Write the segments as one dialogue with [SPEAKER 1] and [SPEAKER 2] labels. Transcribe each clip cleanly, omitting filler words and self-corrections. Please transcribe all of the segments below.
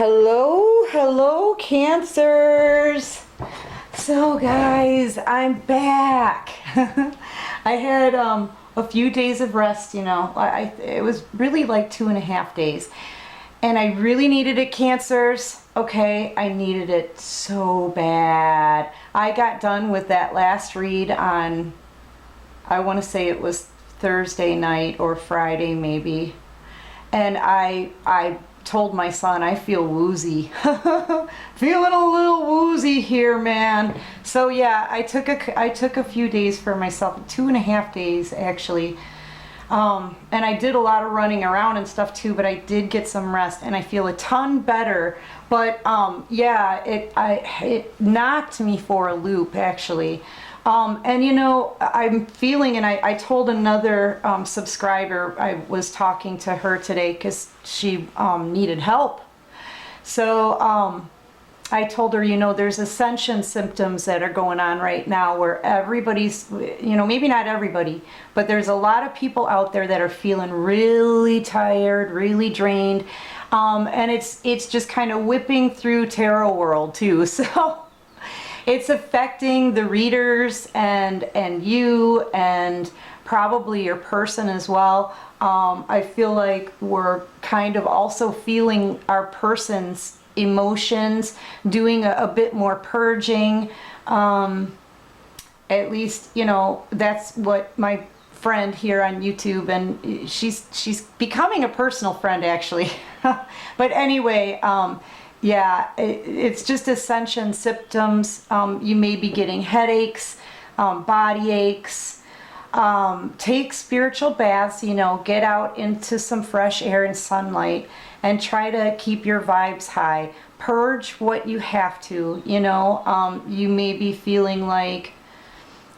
[SPEAKER 1] Hello, Cancers. So guys, I'm back. I had a few days of rest, you know. It was really like 2.5 days. And I really needed it, Cancers. Okay, I needed it so bad. I got done with that last read on, I want to say it was Thursday night or Friday maybe. And I told my son I feel woozy. Feeling a little woozy here, man. So yeah, I took a few days for myself, 2.5 days actually. And I did a lot of running around and stuff too, but I did get some rest and I feel a ton better. But yeah, it knocked me for a loop actually. And you know, I'm feeling, and I told another subscriber, I was talking to her today because she needed help. So I told her, you know, there's ascension symptoms that are going on right now where everybody's, you know, maybe not everybody, but there's a lot of people out there that are feeling really tired, really drained. And it's just kind of whipping through tarot world too. So it's affecting the readers and you and probably your person as well. I feel like we're kind of also feeling our person's emotions, doing a bit more purging. At least, you know, that's what my friend here on YouTube, and she's becoming a personal friend actually. But anyway, yeah, it's just ascension symptoms. You may be getting headaches, body aches. Take spiritual baths, you know, get out into some fresh air and sunlight and try to keep your vibes high. Purge what you have to, you know. You may be feeling like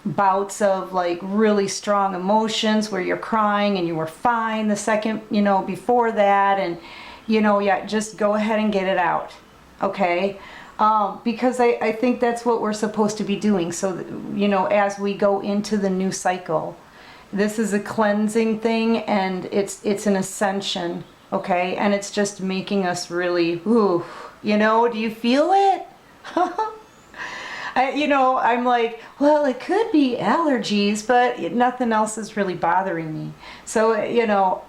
[SPEAKER 1] bouts of like really strong emotions where you're crying and you were fine the second, you know, before that, and you know, yeah, just go ahead and get it out, okay? Because I think that's what we're supposed to be doing. So, you know, as we go into the new cycle, this is a cleansing thing, and it's an ascension, okay? And it's just making us really, ooh, you know, do you feel it? You know, I'm like, well, it could be allergies, but nothing else is really bothering me. So, you know,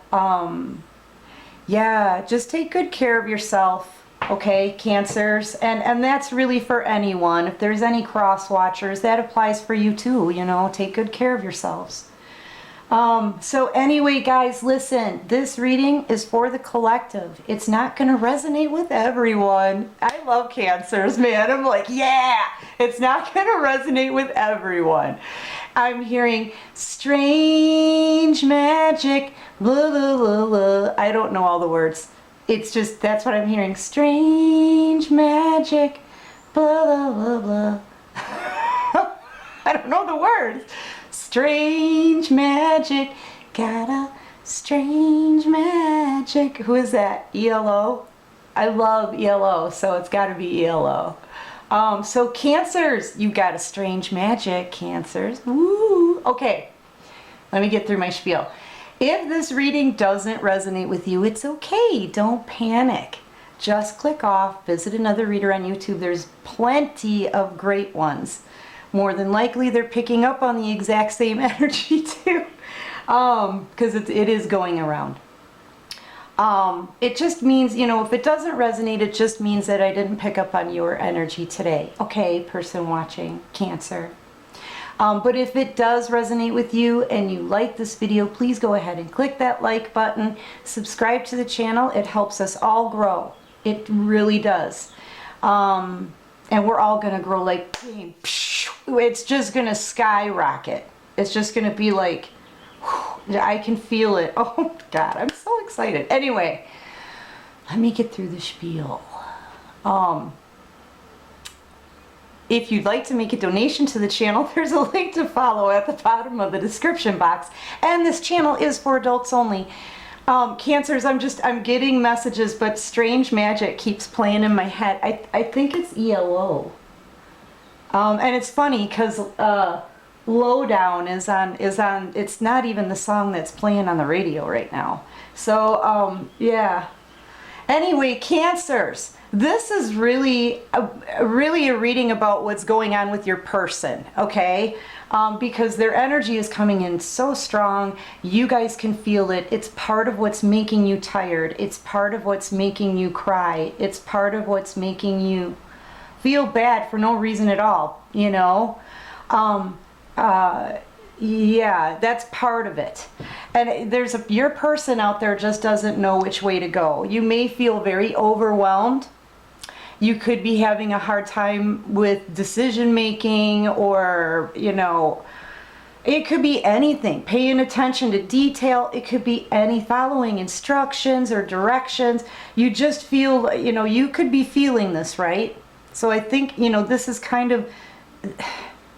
[SPEAKER 1] yeah, just take good care of yourself, okay, Cancers, and that's really for anyone. If there's any cross watchers, that applies for you too, you know, take good care of yourselves. So anyway, guys, listen, this reading is for the collective. It's not going to resonate with everyone. I love Cancers, man. I'm like, yeah, it's not going to resonate with everyone. I'm hearing strange magic, blah, blah, blah, blah. I don't know all the words. It's just, that's what I'm hearing. Strange magic, blah, blah, blah, blah. I don't know the words. Strange magic, got a strange magic. Who is that? ELO? I love ELO, so it's got to be ELO. So Cancers, you got a strange magic, Cancers. Woo! Okay, let me get through my spiel. If this reading doesn't resonate with you, it's okay. Don't panic. Just click off, visit another reader on YouTube. There's plenty of great ones. More than likely, they're picking up on the exact same energy too, because it is going around. It just means, you know, if it doesn't resonate, it just means that I didn't pick up on your energy today. Okay, person watching, Cancer. But if it does resonate with you and you like this video, please go ahead and click that like button, subscribe to the channel. It helps us all grow. It really does. And we're all gonna grow like, it's just gonna skyrocket. It's just gonna be like, I can feel it. Oh God, I'm so excited. Anyway, let me get through the spiel. If you'd like to make a donation to the channel, there's a link to follow at the bottom of the description box. And this channel is for adults only. Cancers, I'm getting messages, but strange magic keeps playing in my head. I think it's ELO. And it's funny because Lowdown is on, it's not even the song that's playing on the radio right now. So, yeah. Anyway, Cancers, This is really a reading about what's going on with your person, okay? Because their energy is coming in so strong. You guys can feel it. It's part of what's making you tired. It's part of what's making you cry. It's part of what's making you feel bad for no reason at all, you know? Yeah, that's part of it. And your person out there just doesn't know which way to go. You may feel very overwhelmed. You could be having a hard time with decision making, or, you know, it could be anything. Paying attention to detail. It could be following instructions or directions. You just feel, you know, you could be feeling this, right? So I think, you know, this is kind of,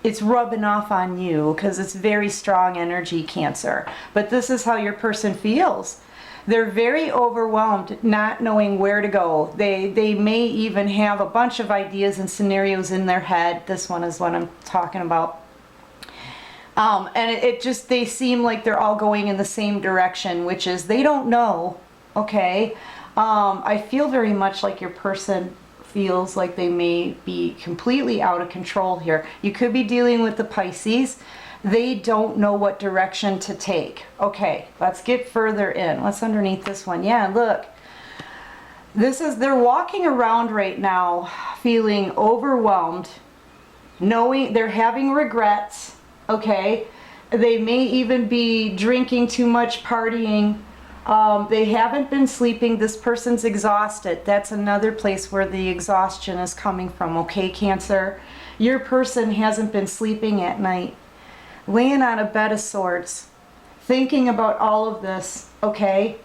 [SPEAKER 1] it's rubbing off on you because it's very strong energy, Cancer. But this is how your person feels. They're very overwhelmed, not knowing where to go. They may even have a bunch of ideas and scenarios in their head. This one is what I'm talking about. And it just, they seem like they're all going in the same direction, which is they don't know, okay? I feel very much like your person feels like they may be completely out of control here. You could be dealing with the Pisces. They don't know what direction to take. Okay, let's get further in. What's underneath this one? Yeah, look. They're walking around right now feeling overwhelmed, knowing they're having regrets, okay? They may even be drinking too much, partying. They haven't been sleeping. This person's exhausted. That's another place where the exhaustion is coming from, okay, Cancer? Your person hasn't been sleeping at night, laying on a bed of swords, thinking about all of this, okay?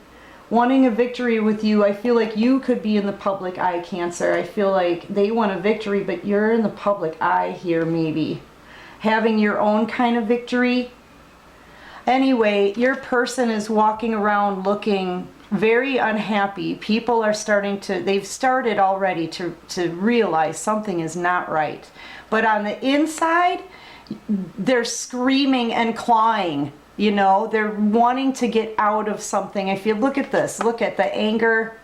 [SPEAKER 1] Wanting a victory with you. I feel like you could be in the public eye, Cancer. I feel like they want a victory, but you're in the public eye here, maybe. Having your own kind of victory. Anyway, your person is walking around looking very unhappy. People are they've started already to realize something is not right. But on the inside, they're screaming and clawing, you know, they're wanting to get out of something. I feel, look at this, look at the anger.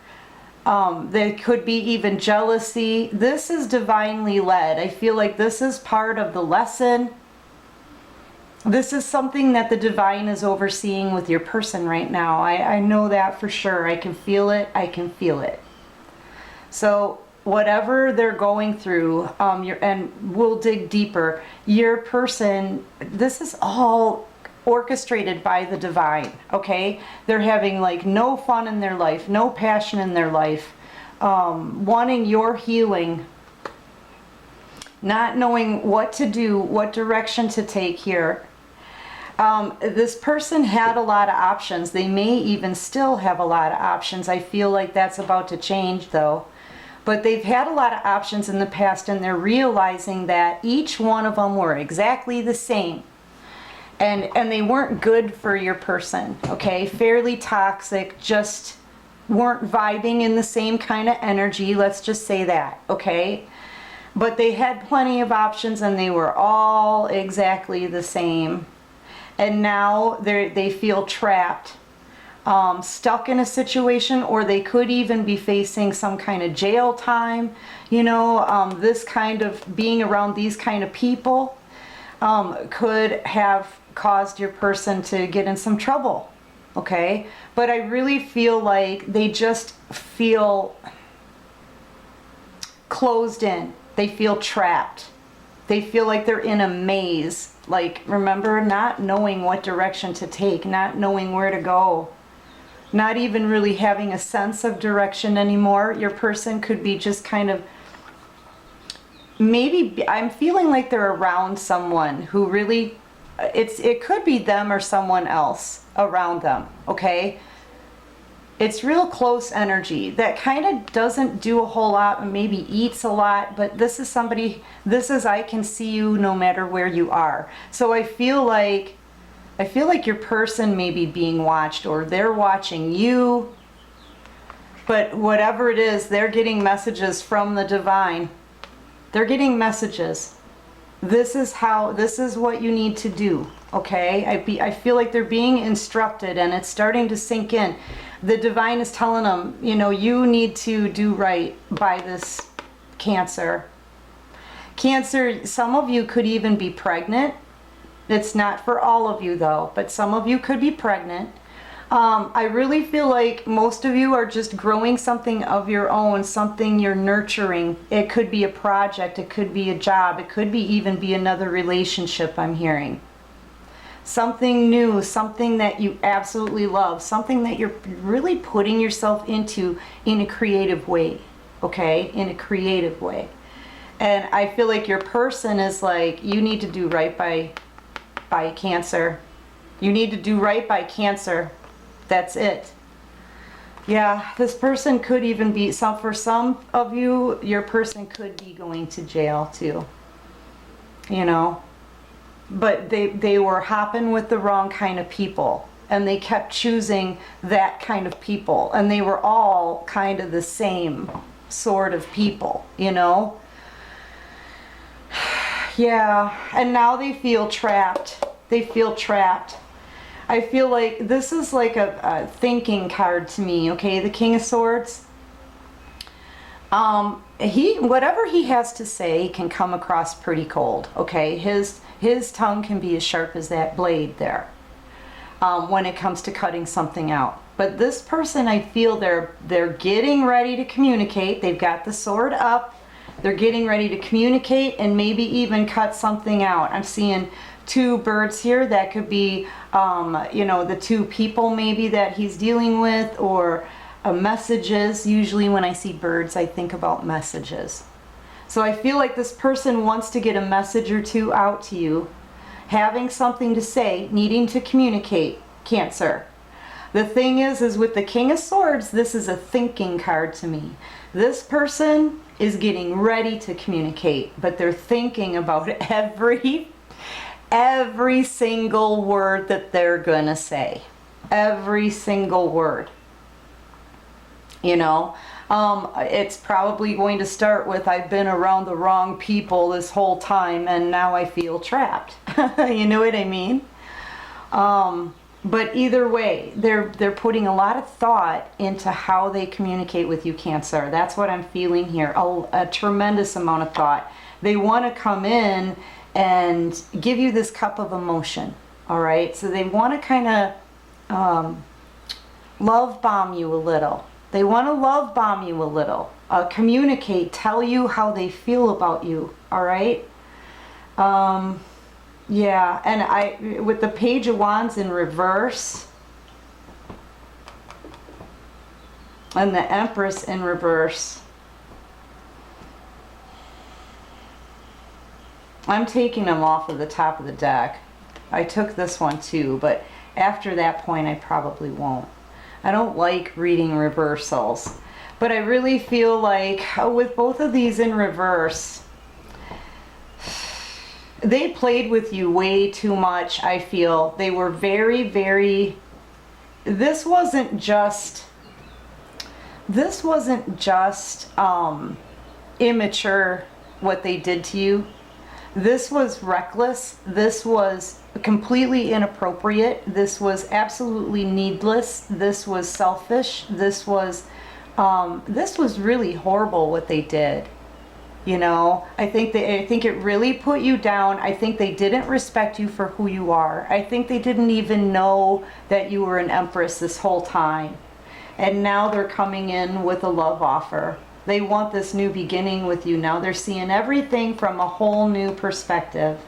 [SPEAKER 1] There could be even jealousy. This is divinely led. I feel like this is part of the lesson. This is something that the divine is overseeing with your person right now. I know that for sure. I can feel it. I can feel it. So whatever they're going through, and we'll dig deeper, your person, this is all orchestrated by the divine, okay? They're having like no fun in their life, no passion in their life, wanting your healing, not knowing what to do, what direction to take here. This person had a lot of options. They may even still have a lot of options. I feel like that's about to change though. But they've had a lot of options in the past, and they're realizing that each one of them were exactly the same. And they weren't good for your person, okay? Fairly toxic, just weren't vibing in the same kind of energy, let's just say that, okay? But they had plenty of options, and they were all exactly the same. And now they feel trapped, stuck in a situation, or they could even be facing some kind of jail time. You know, this kind of being around these kind of people could have caused your person to get in some trouble, okay? But I really feel like they just feel closed in. They feel trapped. They feel like they're in a maze. Like, remember, not knowing what direction to take, not knowing where to go, not even really having a sense of direction anymore. Your person could be just kind of, maybe, I'm feeling like they're around someone who really, it could be them or someone else around them, okay? It's real close energy that kind of doesn't do a whole lot and maybe eats a lot, but this is somebody, this is I can see you no matter where you are. So I feel like your person may be being watched, or they're watching you, but whatever it is, they're getting messages from the divine. They're getting messages. This is what you need to do, okay? I feel like they're being instructed, and it's starting to sink in. The divine is telling them, you know, you need to do right by this Cancer. Cancer, some of you could even be pregnant. It's not for all of you though, but some of you could be pregnant. I really feel like most of you are just growing something of your own, something you're nurturing. It could be a project, it could be a job, it could be even be another relationship, I'm hearing. Something new, something that you absolutely love, something that you're really putting yourself into in a creative way, okay? In a creative way. And I feel like your person is like, you need to do right by Cancer. You need to do right by Cancer. That's it. Yeah, this person could even be, for some of you, your person could be going to jail too. You know? But they were hopping with the wrong kind of people. And they kept choosing that kind of people. And they were all kind of the same sort of people, you know? Yeah, and now they feel trapped. They feel trapped. I feel like this is like a thinking card to me, okay? The King of Swords. Whatever he has to say can come across pretty cold, okay? His tongue can be as sharp as that blade there when it comes to cutting something out. But this person, I feel they're getting ready to communicate. They've got the sword up. They're getting ready to communicate and maybe even cut something out. I'm seeing two birds here. That could be, you know, the two people maybe that he's dealing with, or messages. Usually when I see birds, I think about messages. So I feel like this person wants to get a message or two out to you, having something to say, needing to communicate, Cancer. The thing is with the King of Swords, this is a thinking card to me. This person is getting ready to communicate, but they're thinking about every single word that they're gonna say. Every single word. You know, it's probably going to start with, I've been around the wrong people this whole time and now I feel trapped. You know what I mean? But either way, they're putting a lot of thought into how they communicate with you, Cancer. That's what I'm feeling here. A tremendous amount of thought. They want to come in and give you this cup of emotion. All right? So they want to kind of love bomb you a little. They want to love bomb you a little. Communicate, tell you how they feel about you. All right? Yeah, and with the Page of Wands in reverse and the Empress in reverse, I'm taking them off of the top of the deck. I took this one too, but after that point I probably won't. I don't like reading reversals, but I really feel like with both of these in reverse, they played with you way too much, I feel. They were very, very... This wasn't just immature, what they did to you. This was reckless. This was completely inappropriate. This was absolutely needless. This was selfish. This was really horrible what they did. You know, I think it really put you down. I think they didn't respect you for who you are. I think they didn't even know that you were an Empress this whole time. And now they're coming in with a love offer. They want this new beginning with you. Now they're seeing everything from a whole new perspective.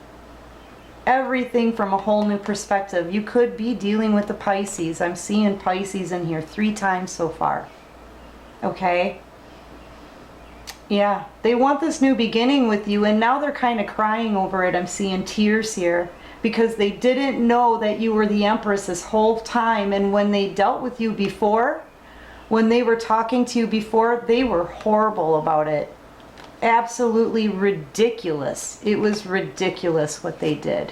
[SPEAKER 1] Everything from a whole new perspective. You could be dealing with the Pisces. I'm seeing Pisces in here 3 times so far. Okay? Yeah, they want this new beginning with you, and now they're kind of crying over it. I'm seeing tears here because they didn't know that you were the Empress this whole time, and when they dealt with you before, when they were talking to you before, they were horrible about it. Absolutely ridiculous. It was ridiculous what they did.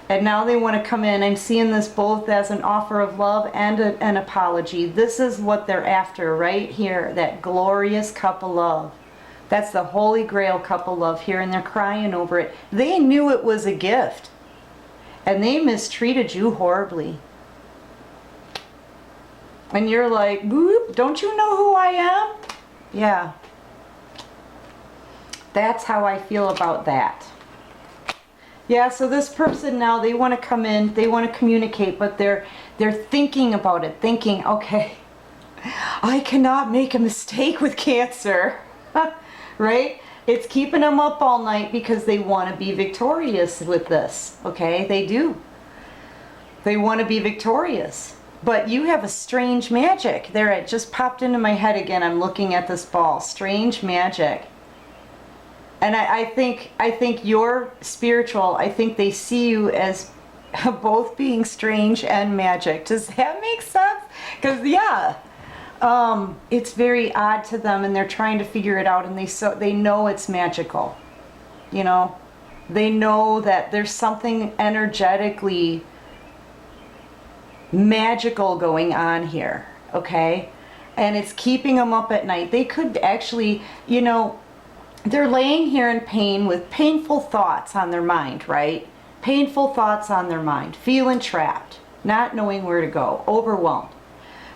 [SPEAKER 1] And now they want to come in. I'm seeing this both as an offer of love and an apology. This is what they're after right here, that glorious cup of love. That's the Holy Grail cup of love here, and they're crying over it. They knew it was a gift, and they mistreated you horribly. And you're like, boop, don't you know who I am? Yeah. That's how I feel about that. Yeah, so this person now, they want to come in, they want to communicate, but they're thinking about it, thinking, okay, I cannot make a mistake with Cancer, right? It's keeping them up all night because they want to be victorious with this, okay? They do. They want to be victorious. But you have a strange magic. There, it just popped into my head again. I'm looking at this ball. Strange magic. And I think you're spiritual. I think they see you as both being strange and magic. Does that make sense? Because, yeah, it's very odd to them, and they're trying to figure it out, and they know it's magical. You know? They know that there's something energetically magical going on here, okay? And it's keeping them up at night. They could actually, you know, they're laying here in pain with painful thoughts on their mind, right? Painful thoughts on their mind, feeling trapped, not knowing where to go, overwhelmed.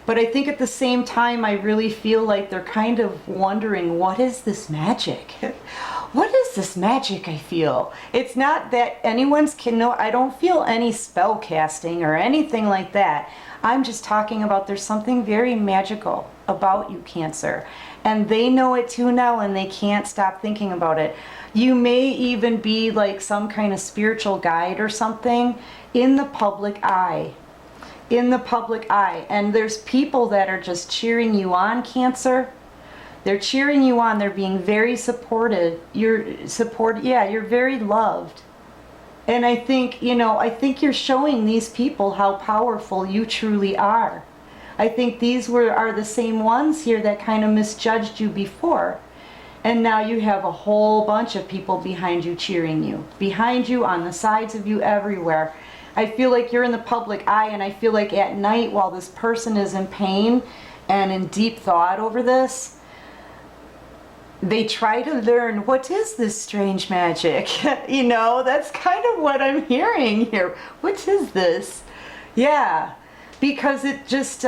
[SPEAKER 1] But I think at the same time, I really feel like they're kind of wondering, what is this magic? What is this magic I feel? It's not that anyone's can know. I don't feel any spell casting or anything like that. I'm just talking about there's something very magical about you, Cancer. And they know it too now, and they can't stop thinking about it. You may even be like some kind of spiritual guide or something in the public eye. In the public eye. And there's people that are just cheering you on, Cancer. They're cheering you on. They're being very supported. You're very loved. And I think, you know, I think you're showing these people how powerful you truly are. I think these are the same ones here that kind of misjudged you before. And now you have a whole bunch of people behind you cheering you. Behind you, on the sides of you, everywhere. I feel like you're in the public eye, and I feel like at night while this person is in pain and in deep thought over this, they try to learn, what is this strange magic? You know, that's kind of what I'm hearing here. What is this? Yeah, because it just,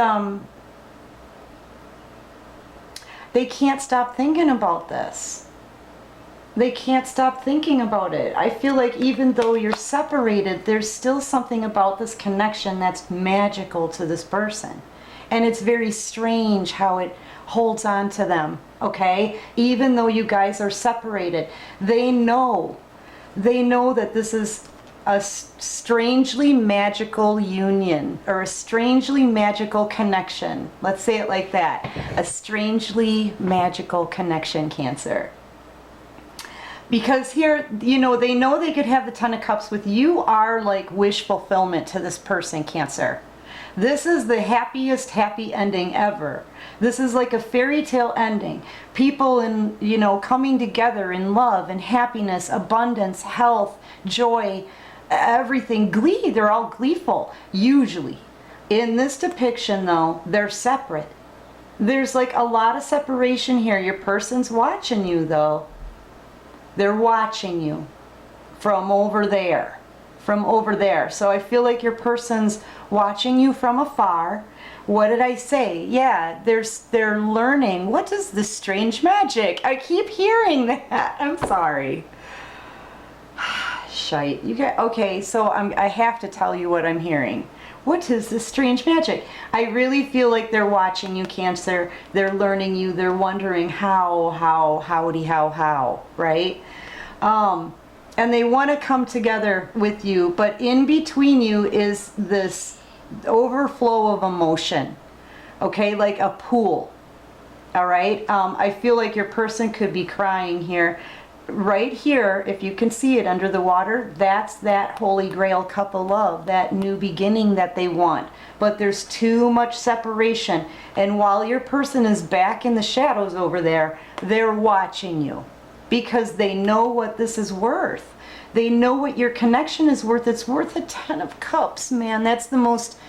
[SPEAKER 1] they can't stop thinking about this. They can't stop thinking about it. I feel like even though you're separated, there's still something about this connection that's magical to this person. And it's very strange how it holds on to them, okay? Even though you guys are separated, they know that this is a strangely magical union, or a strangely magical connection. Let's say it like that. A strangely magical connection, Cancer. Because here, you know they could have the Ten of Cups with you. Are like wish fulfillment to this person, Cancer. This is the happiest happy ending ever. This is like a fairy tale ending. People in, you know, coming together in love and happiness, abundance, health, joy, everything, glee. They're all gleeful, usually. In this depiction, though, they're separate. There's like a lot of separation here. Your person's watching you, though. They're watching you from over there. From over there. So I feel like your person's watching you from afar. What did I say? Yeah, they're learning. What is this strange magic? I keep hearing that. I'm sorry. Shite. You get okay, so I have to tell you what I'm hearing. What is this strange magic? I really feel like they're watching you, Cancer. They're learning you. They're wondering how, right? And they want to come together with you, but in between you is this overflow of emotion, okay? Like a pool, all right? I feel like your person could be crying here. Right here, if you can see it under the water, that's that Holy Grail cup of love, that new beginning that they want. But there's too much separation. And while your person is back in the shadows over there, they're watching you because they know what this is worth. They know what your connection is worth. It's worth a Ten of Cups, man. That's the most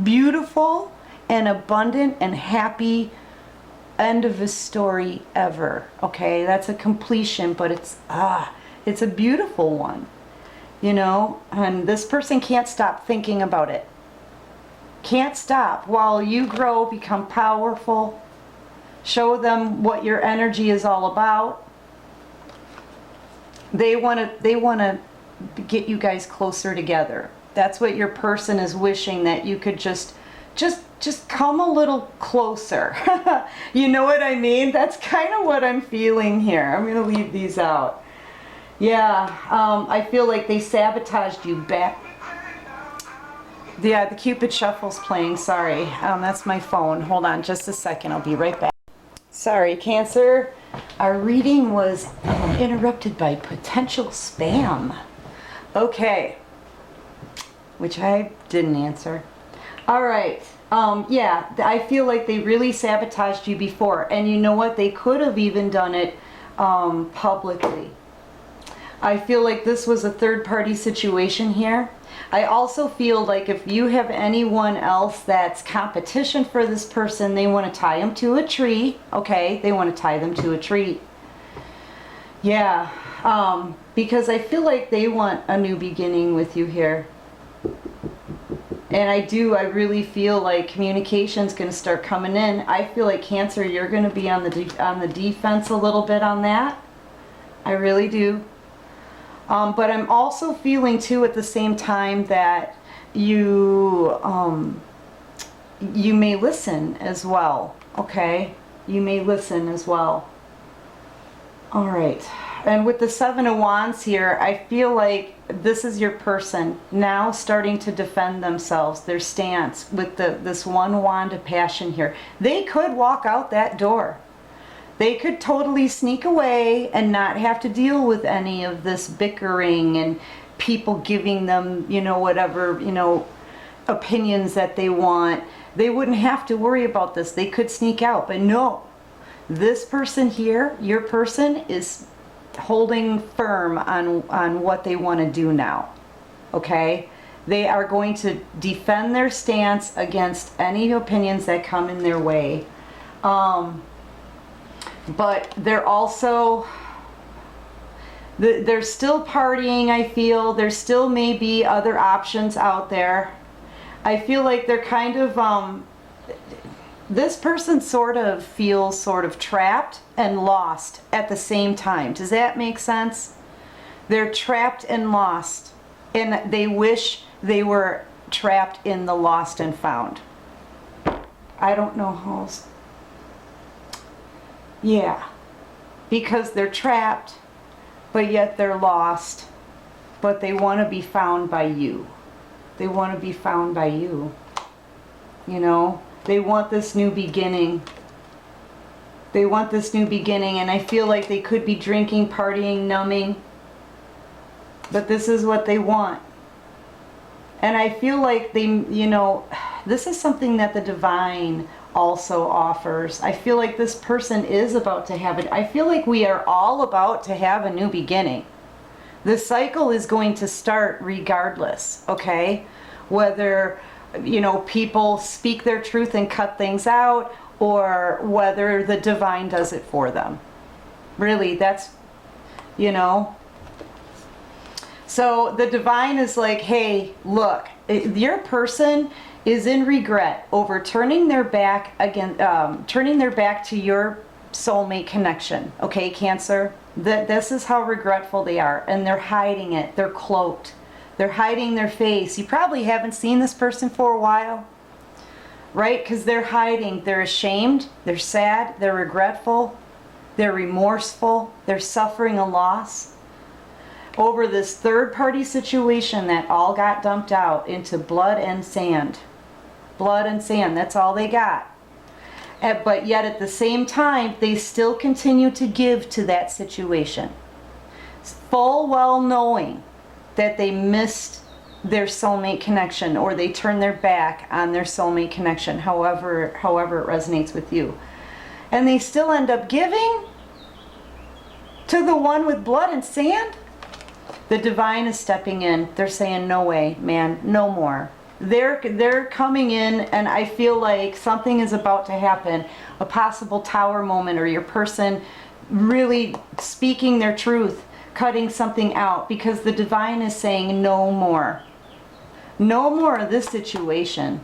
[SPEAKER 1] beautiful and abundant and happy end of a story ever. Okay, that's a completion, but it's a beautiful one, you know. And this person can't stop thinking about it. Can't stop. While you grow, become powerful, show them what your energy is all about. They want to get you guys closer together. That's what your person is wishing, that you could just come a little closer. You know what I mean? That's kind of what I'm feeling here. I'm going to leave these out. Yeah, I feel like they sabotaged you back. Yeah, the Cupid Shuffle's playing. Sorry, that's my phone. Hold on just a second. I'll be right back. Sorry, Cancer. Our reading was interrupted by potential spam. Okay. Which I didn't answer. All right. Yeah, I feel like they really sabotaged you before. And you know what? They could have even done it publicly. I feel like this was a third-party situation here. I also feel like if you have anyone else that's competition for this person, they want to tie them to a tree. Okay, they want to tie them to a tree. Yeah, because I feel like they want a new beginning with you here. And I really feel like communication's going to start coming in. I feel like, Cancer, you're going to be on the defense a little bit on that. I really do. But I'm also feeling too at the same time that you may listen as well. Okay, you may listen as well. All right. And with the Seven of Wands here, I feel like this is your person now starting to defend themselves, their stance with this one wand of passion here. They could walk out that door. They could totally sneak away and not have to deal with any of this bickering and people giving them, you know, whatever, you know, opinions that they want. They wouldn't have to worry about this. They could sneak out. But no, this person here, your person, is holding firm on what they want to do now. Okay? They are going to defend their stance against any opinions that come in their way. But they're also, they're still partying, I feel. There still may be other options out there. I feel like they're kind of, this person sort of feels sort of trapped and lost at the same time. Does that make sense? They're trapped and lost, and they wish they were trapped in the lost and found. I don't know how else. Yeah, because they're trapped, but yet they're lost, but they want to be found by you. They want to be found by you. You know, they want this new beginning. They want this new beginning, and I feel like they could be drinking, partying, numbing, but this is what they want. And I feel like they, you know, this is something that the divine also offers. I feel like this person is about to have it. I feel like we are all about to have a new beginning. The cycle is going to start regardless, okay? Whether, you know, people speak their truth and cut things out, or whether the divine does it for them. Really, that's, you know. So the divine is like, hey, look, your person is in regret over turning their back turning their back to your soulmate connection. Okay, Cancer? This is how regretful they are, and they're hiding it. They're cloaked. They're hiding their face. You probably haven't seen this person for a while, right? Because they're hiding. They're ashamed. They're sad. They're regretful. They're remorseful. They're suffering a loss over this third-party situation that all got dumped out into blood and sand. Blood and sand, that's all they got. But yet at the same time, they still continue to give to that situation, full well knowing that they missed their soulmate connection, or they turned their back on their soulmate connection, however it resonates with you. And they still end up giving to the one with blood and sand. The divine is stepping in. They're saying, no way, man, no more. They're coming in, and I feel like something is about to happen, a possible tower moment, or your person really speaking their truth, cutting something out, because the divine is saying no more. No more of this situation.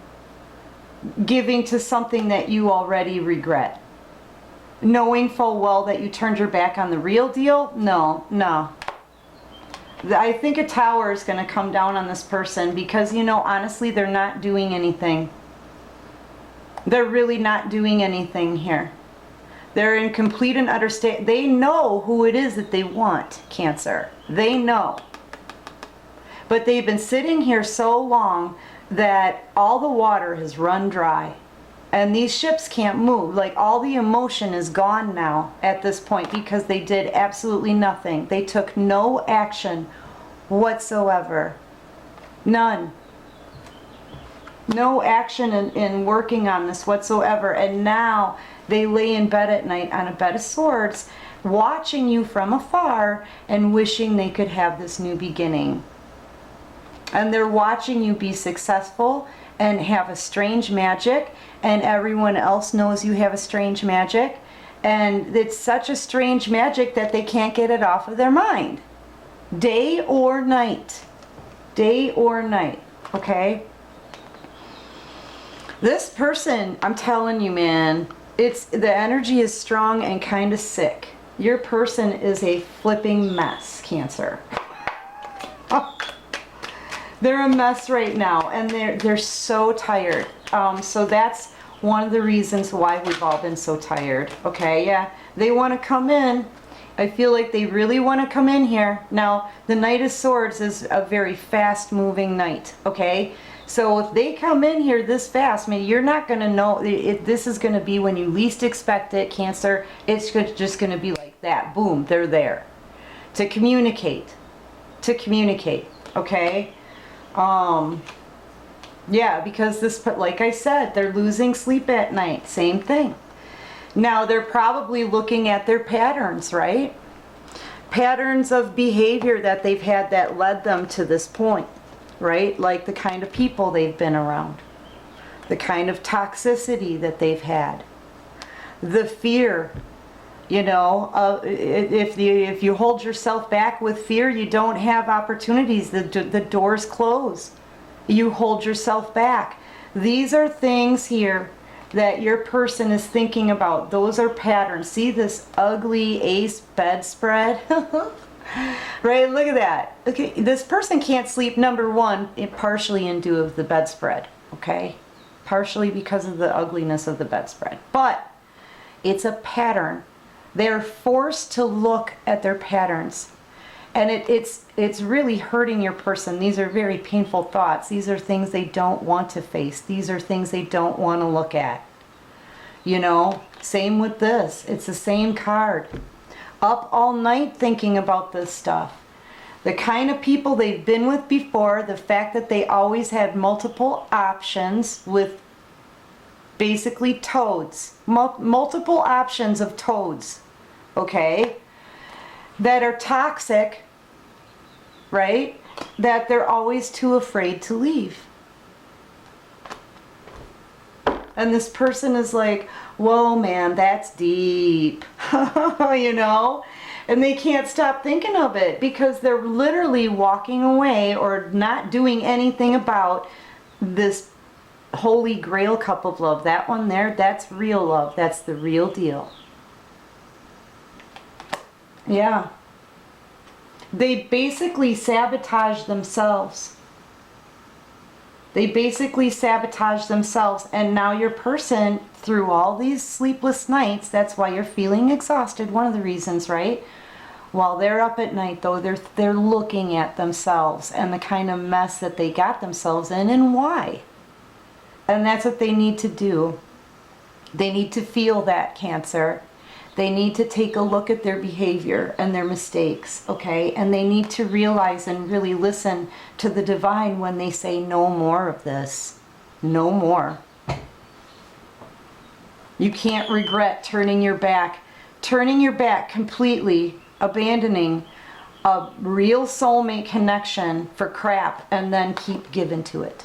[SPEAKER 1] giving to something that you already regret. Knowing full well that you turned your back on the real deal? No, no. I think a tower is going to come down on this person because, you know, honestly, they're not doing anything. They're really not doing anything here. They're in complete and utter state. They know who it is that they want, Cancer. They know. But they've been sitting here so long that all the water has run dry. And these ships can't move. Like, all the emotion is gone now at this point because they did absolutely nothing. They took no action whatsoever. None. No action in working on this whatsoever. And now they lay in bed at night on a bed of swords, watching you from afar and wishing they could have this new beginning. And they're watching you be successful and have a strange magic, and everyone else knows you have a strange magic, and it's such a strange magic that they can't get it off of their mind. Day or night. Day or night. Okay? This person, I'm telling you, man, the energy is strong and kind of sick. Your person is a flipping mess, Cancer. Oh. They're a mess right now, and they're so tired. So that's one of the reasons why we've all been so tired. Okay, yeah, they want to come in. I feel like they really want to come in here. Now, the Knight of Swords is a very fast-moving knight. Okay, so if they come in here this fast, I mean, you're not going to know. This is going to be when you least expect it, Cancer. It's just going to be like that. Boom, they're there to communicate. To communicate. Okay. Yeah, because this, like I said, they're losing sleep at night. Same thing. Now, they're probably looking at their patterns, right? Patterns of behavior that they've had that led them to this point, right? Like the kind of people they've been around, the kind of toxicity that they've had, the fear. You know, if you hold yourself back with fear, you don't have opportunities. The doors close. You hold yourself back. These are things here that your person is thinking about. Those are patterns. See this ugly ace bedspread? Right? Look at that. Okay, this person can't sleep, number one, partially in due of the bedspread. Okay? Partially because of the ugliness of the bedspread. But it's a pattern. They're forced to look at their patterns, and it's really hurting your person. These are very painful thoughts. These are things they don't want to face. These are things they don't want to look at. You know, same with this. It's the same card. Up all night thinking about this stuff. The kind of people they've been with before, the fact that they always had multiple options with basically toads. Multiple options of toads. Okay, that are toxic, right? That they're always too afraid to leave. And this person is like, whoa, man, that's deep, you know? And they can't stop thinking of it because they're literally walking away or not doing anything about this holy grail cup of love. That one there, that's real love. That's the real deal. Yeah. They basically sabotage themselves. They basically sabotage themselves. And now your person, through all these sleepless nights, that's why you're feeling exhausted. One of the reasons, right? While they're up at night, though, they're looking at themselves and the kind of mess that they got themselves in and why. And that's what they need to do. They need to feel that, Cancer. They need to take a look at their behavior and their mistakes, okay? And they need to realize and really listen to the divine when they say no more of this. No more. You can't regret turning your back completely, abandoning a real soulmate connection for crap and then keep giving to it.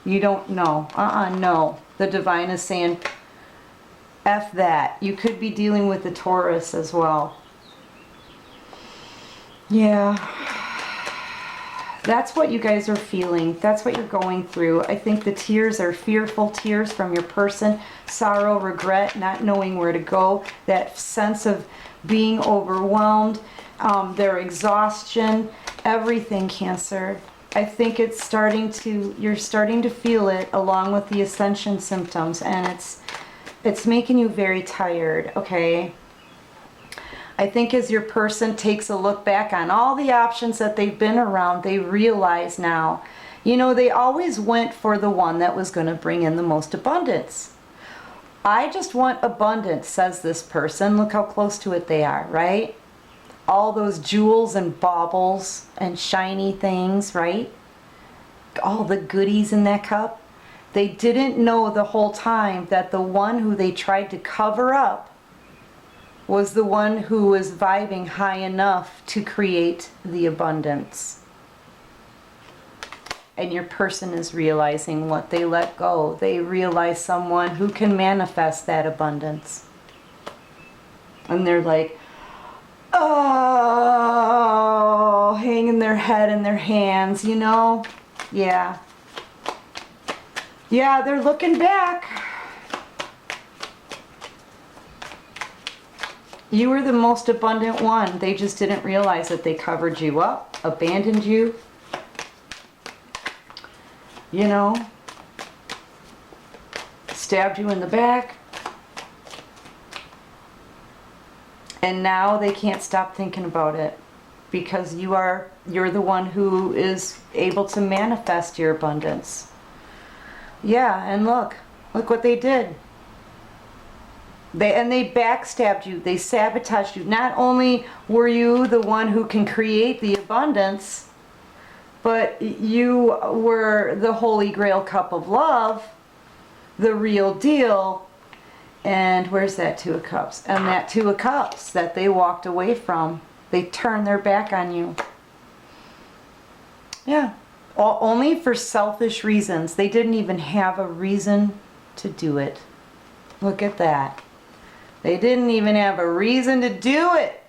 [SPEAKER 1] You don't know. No. The divine is saying, F that. You could be dealing with the Taurus as well. Yeah. That's what you guys are feeling. That's what you're going through. I think the tears are fearful tears from your person. Sorrow, regret, not knowing where to go. That sense of being overwhelmed. Their exhaustion. Everything, Cancer. I think it's starting to, you're starting to feel it along with the ascension symptoms. And it's making you very tired, okay? I think as your person takes a look back on all the options that they've been around, they realize now, you know, they always went for the one that was going to bring in the most abundance. I just want abundance, says this person. Look how close to it they are, right? All those jewels and baubles and shiny things, right? All the goodies in that cup. They didn't know the whole time that the one who they tried to cover up was the one who was vibing high enough to create the abundance. And your person is realizing what they let go. They realize someone who can manifest that abundance. And they're like, oh, hanging their head in their hands, you know? Yeah. Yeah, they're looking back. You were the most abundant one. They just didn't realize that they covered you up, abandoned you. You know, stabbed you in the back. And now they can't stop thinking about it because you're the one who is able to manifest your abundance. Yeah, and look what they did. They backstabbed you. They sabotaged you. Not only were you the one who can create the abundance, but you were the Holy Grail cup of love, the real deal. And where's that Two of Cups? And that Two of Cups that they walked away from. They turned their back on you. Yeah. Only for selfish reasons. They didn't even have a reason to do it. Look at that. They didn't even have a reason to do it.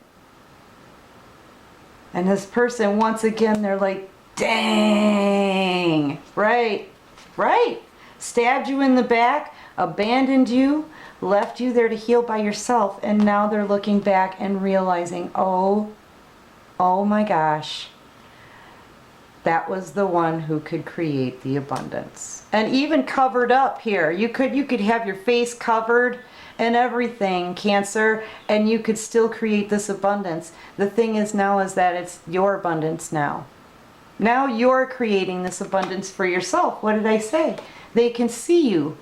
[SPEAKER 1] And this person, once again, they're like, dang. Right. Right. Stabbed you in the back, abandoned you, left you there to heal by yourself. And now they're looking back and realizing, oh my gosh. That was the one who could create the abundance. And even covered up here. You could have your face covered and everything, Cancer, and you could still create this abundance. The thing is now is that it's your abundance now. Now you're creating this abundance for yourself. What did I say? They can see you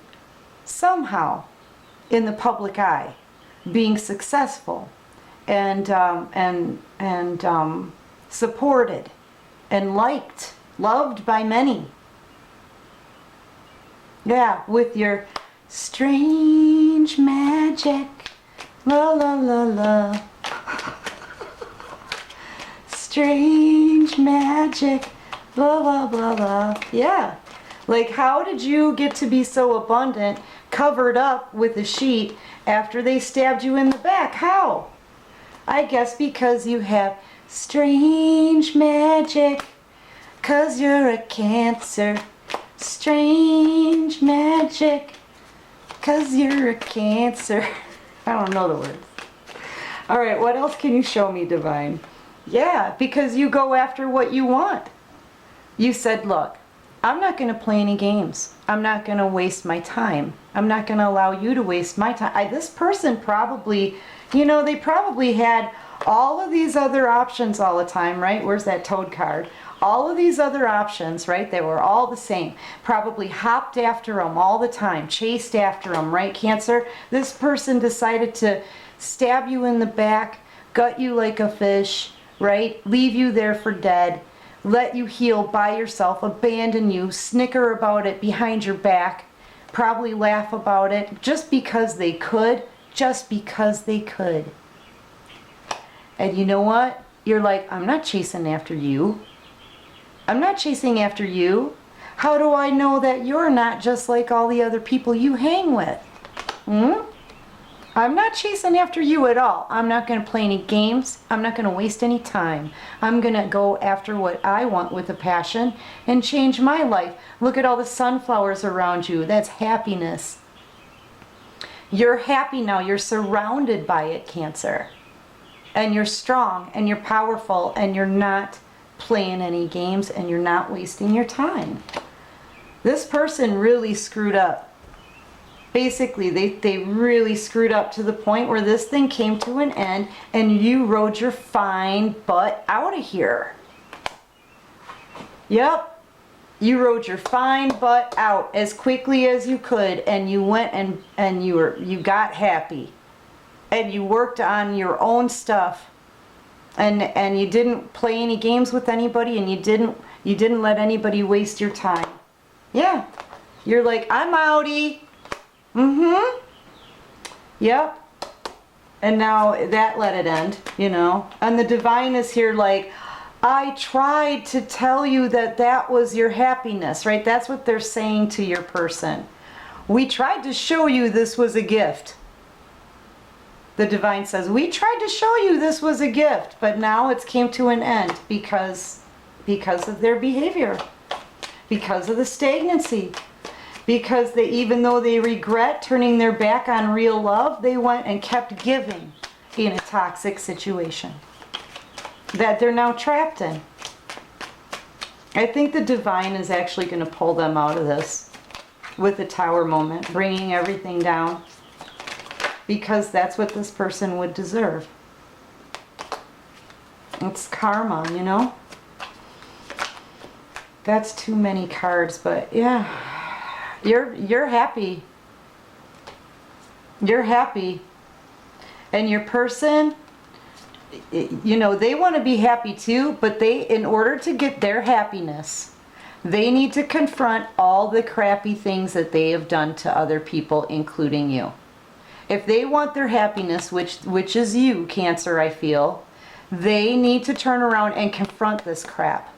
[SPEAKER 1] somehow in the public eye being successful and supported and liked, loved by many. Yeah, with your strange magic, la la la la. Strange magic, blah blah blah blah. Yeah, like how did you get to be so abundant, covered up with a sheet after they stabbed you in the back? How? I guess because you have strange magic, 'cause you're a Cancer. Strange magic, 'cause you're a Cancer. I don't know the words. All right, what else can you show me, Divine? Yeah, because you go after what you want. You said, look, I'm not going to play any games. I'm not going to waste my time. I'm not going to allow you to waste my time. This person probably, you know, they probably had all of these other options all the time, right? Where's that Toad card? All of these other options, right? They were all the same. Probably hopped after them all the time, chased after them, right, Cancer? This person decided to stab you in the back, gut you like a fish, right? Leave you there for dead, let you heal by yourself, abandon you, snicker about it behind your back, probably laugh about it, just because they could, just because they could. And you know what? You're like, I'm not chasing after you. I'm not chasing after you. How do I know that you're not just like all the other people you hang with? I'm not chasing after you at all. I'm not going to play any games. I'm not going to waste any time. I'm going to go after what I want with a passion and change my life. Look at all the sunflowers around you. That's happiness. You're happy now. You're surrounded by it, Cancer. And you're strong and you're powerful and you're not playing any games and you're not wasting your time. This person really screwed up. Basically, they really screwed up to the point where this thing came to an end and you rode your fine butt out of here. Yep. You rode your fine butt out as quickly as you could and you went and you got happy. And you worked on your own stuff. And you didn't play any games with anybody and you didn't let anybody waste your time. Yeah. You're like, I'm outie. Mm-hmm. Yep. And now that let it end, you know. And the divine is here like, I tried to tell you that that was your happiness, right? That's what they're saying to your person. We tried to show you this was a gift. The divine says, we tried to show you this was a gift, but now it's came to an end because of their behavior, because of the stagnancy. Because they, even though they regret turning their back on real love, they went and kept giving in a toxic situation that they're now trapped in. I think the divine is actually going to pull them out of this with the Tower moment, bringing everything down, because that's what this person would deserve. It's karma, you know? That's too many cards, but yeah. You're happy. You're happy. And your person, you know, they want to be happy too, but in order to get their happiness, they need to confront all the crappy things that they have done to other people, including you. If they want their happiness, which is you, Cancer, I feel, they need to turn around and confront this crap.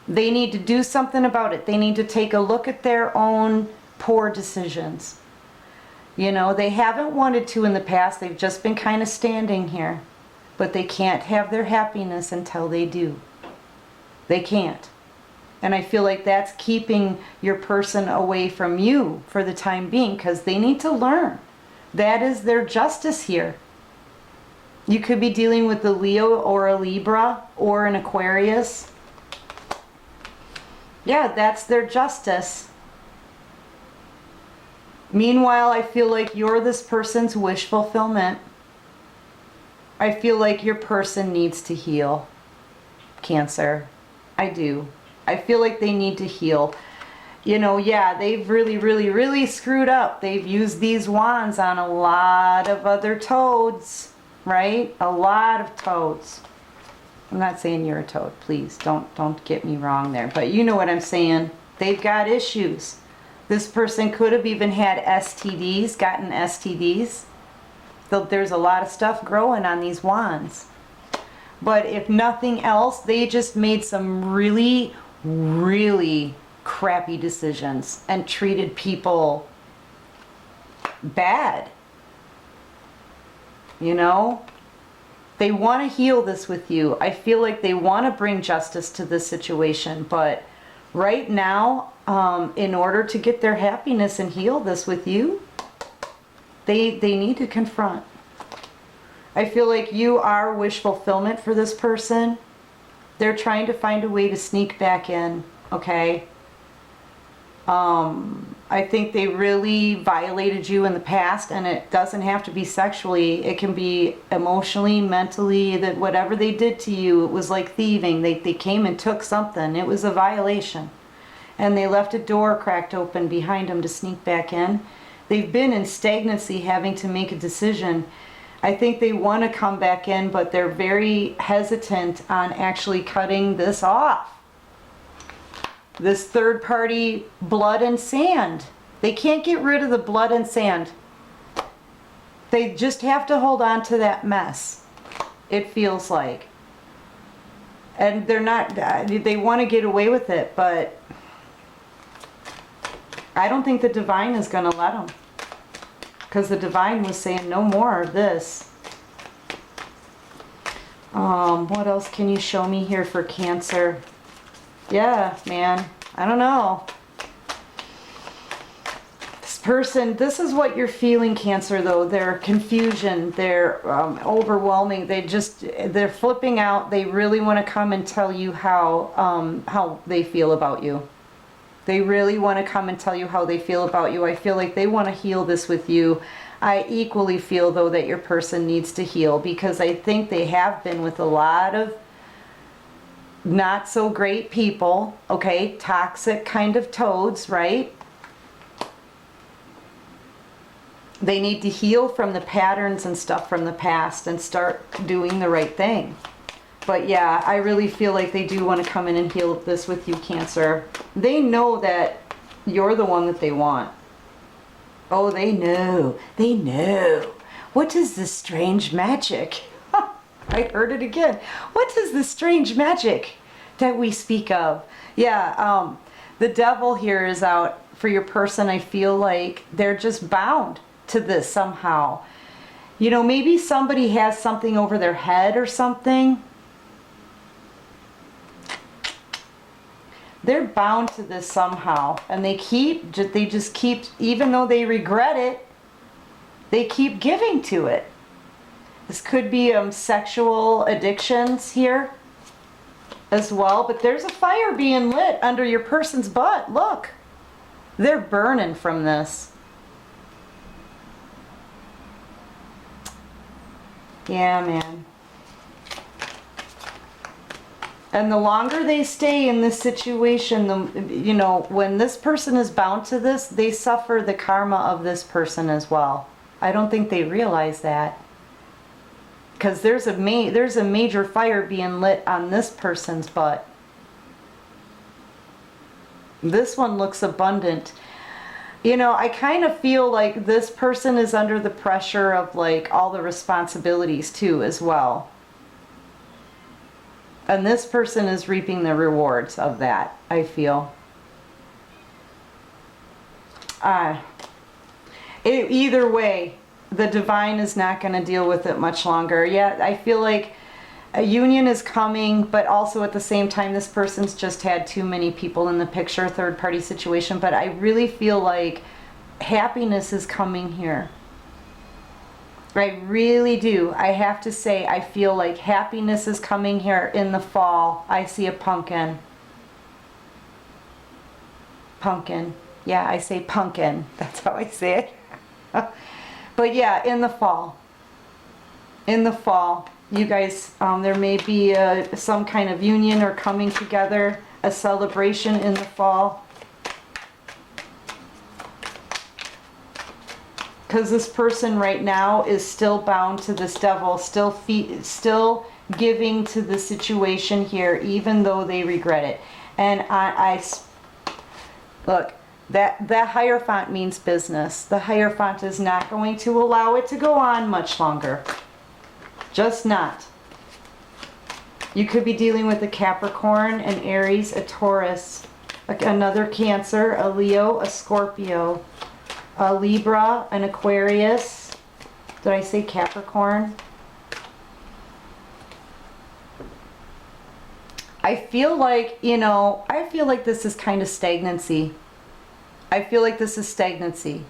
[SPEAKER 1] They need to do something about it. They need to take a look at their own poor decisions. You know, they haven't wanted to in the past. They've just been kind of standing here. But they can't have their happiness until they do. They can't. And I feel like that's keeping your person away from you for the time being, because they need to learn. That is their justice here. You could be dealing with a Leo or a Libra or an Aquarius. Yeah, that's their justice. Meanwhile, I feel like you're this person's wish fulfillment. I feel like your person needs to heal, Cancer. I do. I feel like they need to heal. You know, yeah, they've really screwed up. They've used these wands on a lot of other toads, right? A lot of toads. I'm not saying you're a toad, please. Don't get me wrong there. But you know what I'm saying. They've got issues. This person could have even had STDs, gotten STDs. There's a lot of stuff growing on these wands. But if nothing else, they just made some really crappy decisions and treated people bad. You know? They want to heal this with you. I feel like they want to bring justice to this situation, but right now, in order to get their happiness and heal this with you, they need to confront. I feel like you are wish fulfillment for this person. They're trying to find a way to sneak back in, okay? I think they really violated you in the past, and it doesn't have to be sexually. It can be emotionally, mentally, that whatever they did to you, it was like thieving. They came and took something. It was a violation. And they left a door cracked open behind them to sneak back in. They've been in stagnancy, having to make a decision. I think they want to come back in, but they're very hesitant on actually cutting this off. This third party blood and sand. They can't get rid of the blood and sand. They just have to hold on to that mess, it feels like. And they're not, they want to get away with it, but I don't think the divine is going to let them. because the divine was saying no more of this. What else can you show me here for Cancer? Yeah, man, I don't know. This person, this is what you're feeling, Cancer, though. Their confusion, they're overwhelming. They're flipping out. They really want to come and tell you how they feel about you. They really want to come and tell you how they feel about you. I feel like they want to heal this with you. I equally feel, though, that your person needs to heal, because I think they have been with a lot of not so great people, okay? Toxic kind of toads, right? They need to heal from the patterns and stuff from the past and start doing the right thing. But yeah, I really feel like they do want to come in and heal this with you, Cancer. They know that you're the one that they want. Oh, they know. They know. What is this strange magic? I heard it again. What is this strange magic that we speak of? Yeah, the devil here is out for your person. I feel like they're just bound to this somehow. You know, maybe somebody has something over their head or something. They're bound to this somehow, and they just keep, even though they regret it, they keep giving to it. This could be sexual addictions here as well, but there's a fire being lit under your person's butt. Look, they're burning from this. Yeah, man. And the longer they stay in this situation, you know, when this person is bound to this, they suffer the karma of this person as well. I don't think they realize that. Because there's a major fire being lit on this person's butt. This one looks abundant. You know, I kind of feel like this person is under the pressure of like all the responsibilities too as well. And this person is reaping the rewards of that, I feel. Either way, the divine is not going to deal with it much longer. Yeah, I feel like a union is coming, but also at the same time, this person's just had too many people in the picture, third party situation. But I really feel like happiness is coming here. I really do. I have to say, I feel like happiness is coming here in the fall. I see a pumpkin. Pumpkin. Yeah, I say pumpkin. That's how I say it. But yeah, in the fall. In the fall. You guys, there may be some kind of union or coming together, a celebration in the fall. Because this person right now is still bound to this devil, still giving to the situation here, even though they regret it. And look, that Hierophant means business. The Hierophant is not going to allow it to go on much longer. Just not. You could be dealing with a Capricorn, an Aries, a Taurus, another Cancer, a Leo, a Scorpio, a Libra, an Aquarius. Did I say Capricorn? I feel like, you know, I feel like this is kind of stagnancy. I feel like this is stagnancy.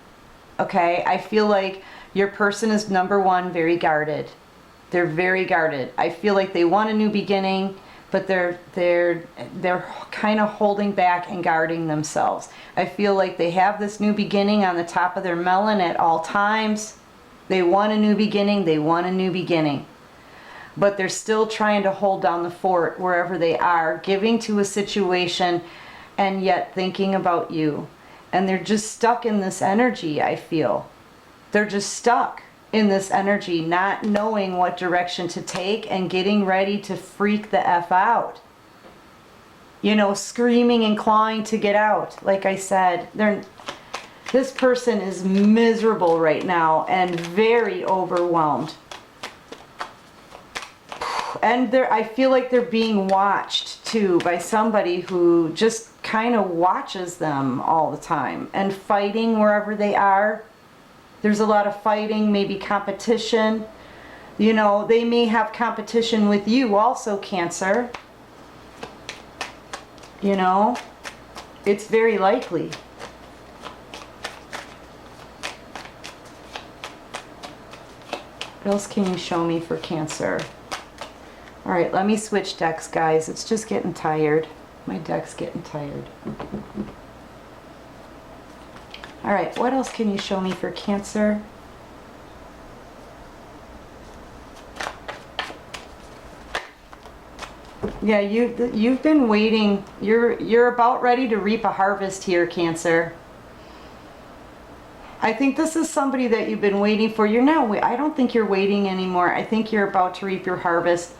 [SPEAKER 1] Okay? I feel like your person is, number one, very guarded. They're very guarded. I feel like they want a new beginning, but they're kind of holding back and guarding themselves. I feel like they have this new beginning on the top of their melon at all times. They want a new beginning. They want a new beginning. But they're still trying to hold down the fort wherever they are, giving to a situation and yet thinking about you. And they're just stuck in this energy, I feel. They're just stuck in this energy, not knowing what direction to take and getting ready to freak the F out. You know, screaming and clawing to get out. Like I said, this person is miserable right now and very overwhelmed. And I feel like they're being watched too by somebody who just kind of watches them all the time and fighting wherever they are. There's a lot of fighting, maybe competition. You know, they may have competition with you also, Cancer. You know, it's very likely. What else can you show me for Cancer? All right, let me switch decks, guys. It's just getting tired. My deck's getting tired. All right, what else can you show me for Cancer? Yeah, you've been waiting. You're about ready to reap a harvest here, Cancer. I think this is somebody that you've been waiting for. You're not. I don't think you're waiting anymore. I think you're about to reap your harvest.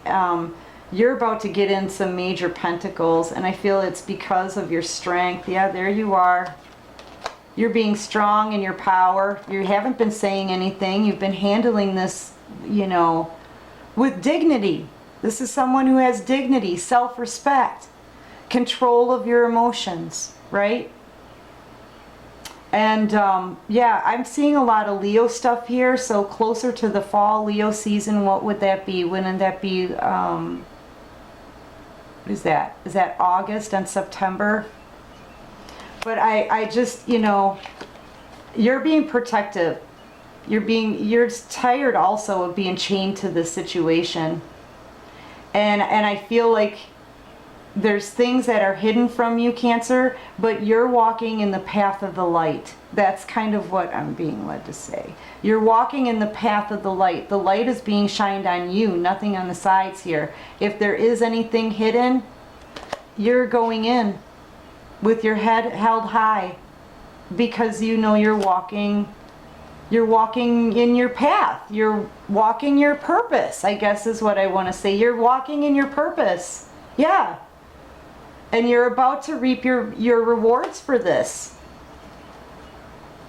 [SPEAKER 1] You're about to get in some major pentacles, and I feel it's because of your strength. Yeah, there you are. You're being strong in your power. You haven't been saying anything. You've been handling this, you know, with dignity. This is someone who has dignity, self-respect, control of your emotions, right? And yeah, I'm seeing a lot of Leo stuff here. So closer to the fall Leo season, what would that be? Wouldn't that be, what is that? Is that August and September? But I just, you know, you're being protective. You're tired also of being chained to this situation. And I feel like there's things that are hidden from you, Cancer, but you're walking in the path of the light. That's kind of what I'm being led to say. You're walking in the path of the light. The light is being shined on you, nothing on the sides here. If there is anything hidden, you're going in with your head held high because you know you're walking in your path. You're walking your purpose, I guess is what I want to say. You're walking in your purpose. Yeah. And you're about to reap your rewards for this.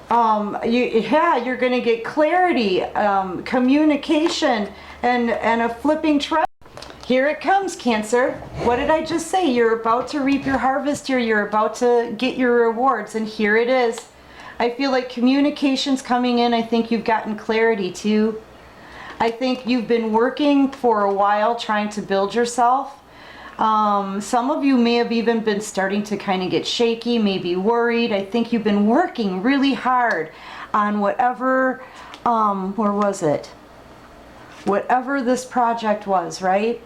[SPEAKER 1] You're going to get clarity, communication, and a flipping treasure. Here it comes, Cancer. What did I just say? You're about to reap your harvest here. You're about to get your rewards, and here it is. I feel like communication's coming in. I think you've gotten clarity too. I think you've been working for a while trying to build yourself. Some of you may have even been starting to kind of get shaky, maybe worried. I think you've been working really hard on whatever, where was it? Whatever this project was, right?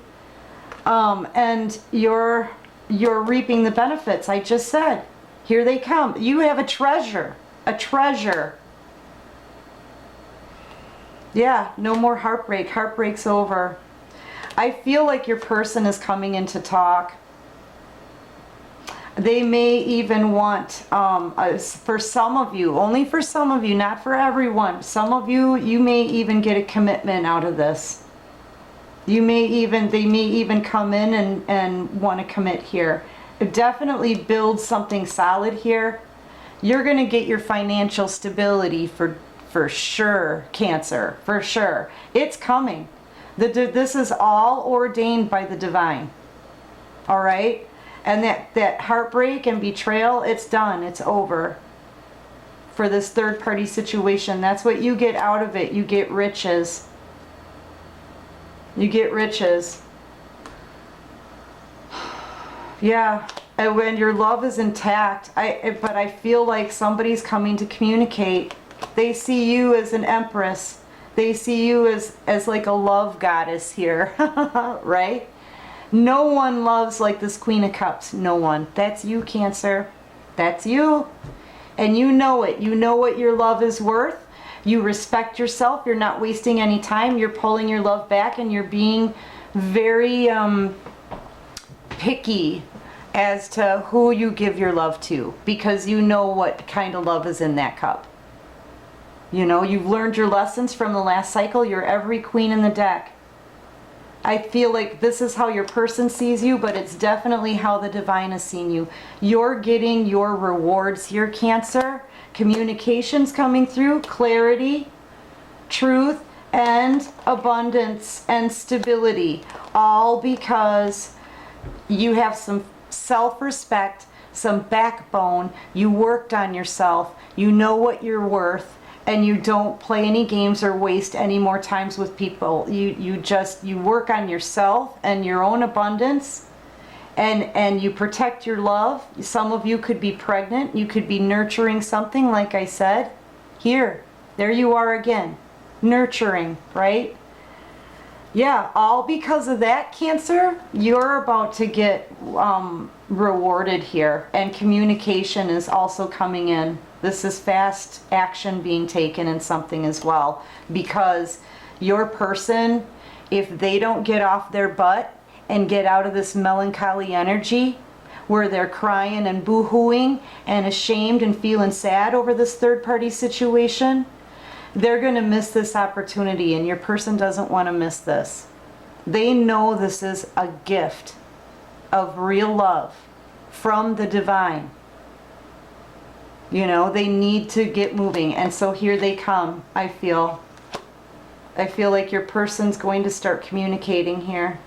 [SPEAKER 1] And you're reaping the benefits. I just said, here they come. You have a treasure. A treasure. Yeah, no more heartbreak. Heartbreak's over. I feel like your person is coming in to talk. They may even want, for some of you, only for some of you, not for everyone. Some of you, you may even get a commitment out of this. They may even come in and want to commit here. Definitely build something solid here. You're going to get your financial stability for sure, Cancer, for sure. It's coming. This is all ordained by the divine. All right? And that heartbreak and betrayal, it's done. It's over. For this third party situation, that's what you get out of it. You get riches. You get riches. Yeah. And when your love is intact, but I feel like somebody's coming to communicate. They see you as an empress. They see you as like a love goddess here, right? No one loves like this Queen of Cups. No one. That's you, Cancer. That's you. And you know it. You know what your love is worth. You respect yourself. You're not wasting any time. You're pulling your love back, and you're being very picky as to who you give your love to, because you know what kind of love is in that cup. You know, you've learned your lessons from the last cycle. You're every queen in the deck. I feel like this is how your person sees you, but it's definitely how the divine has seen you. You're getting your rewards here, Cancer. Communications coming through, clarity, truth, and abundance and stability. All because you have some self-respect, some backbone. You worked on yourself. You know what you're worth. and you don't play any games or waste any more times with people. You work on yourself and your own abundance, and you protect your love. Some of you could be pregnant. You could be nurturing something, like I said. There you are again, nurturing, right? Yeah, all because of that, Cancer. You're about to get rewarded here, and communication is also coming in. This is fast action being taken in something as well, because your person, if they don't get off their butt and get out of this melancholy energy where they're crying and boo-hooing and ashamed and feeling sad over this third-party situation, they're going to miss this opportunity, and your person doesn't want to miss this. They know this is a gift of real love from the divine. You know, they need to get moving, and so here they come. I feel like your person's going to start communicating here.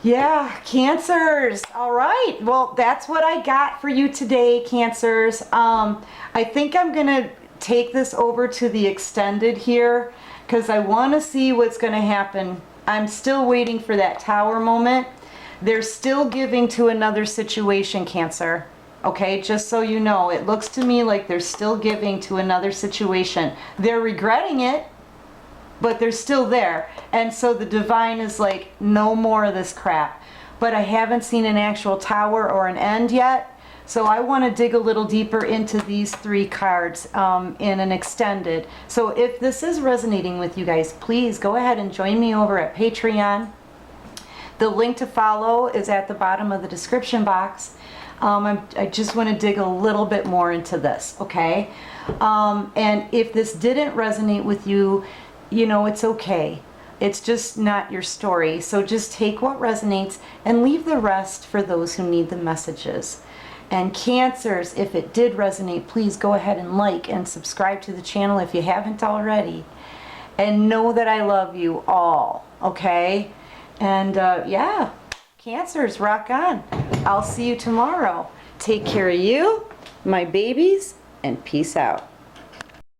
[SPEAKER 1] Yeah, Cancers. All right. Well, that's what I got for you today, Cancers. I think I'm going to take this over to the extended here because I want to see what's going to happen. I'm still waiting for that tower moment. They're still giving to another situation, Cancer. Okay, just so you know, it looks to me like they're still giving to another situation. They're regretting it, but they're still there. And so the divine is like, no more of this crap. But I haven't seen an actual tower or an end yet. So I want to dig a little deeper into these three cards in an extended. So if this is resonating with you guys, please go ahead and join me over at Patreon. The link to follow is at the bottom of the description box. I just want to dig a little bit more into this, okay? And if this didn't resonate with you, you know, it's okay. It's just not your story. So just take what resonates and leave the rest for those who need the messages. And Cancers, if it did resonate, please go ahead and like and subscribe to the channel if you haven't already. And know that I love you all, okay? And yeah, Cancers, rock on. I'll see you tomorrow. Take care of you, my babies, and peace out.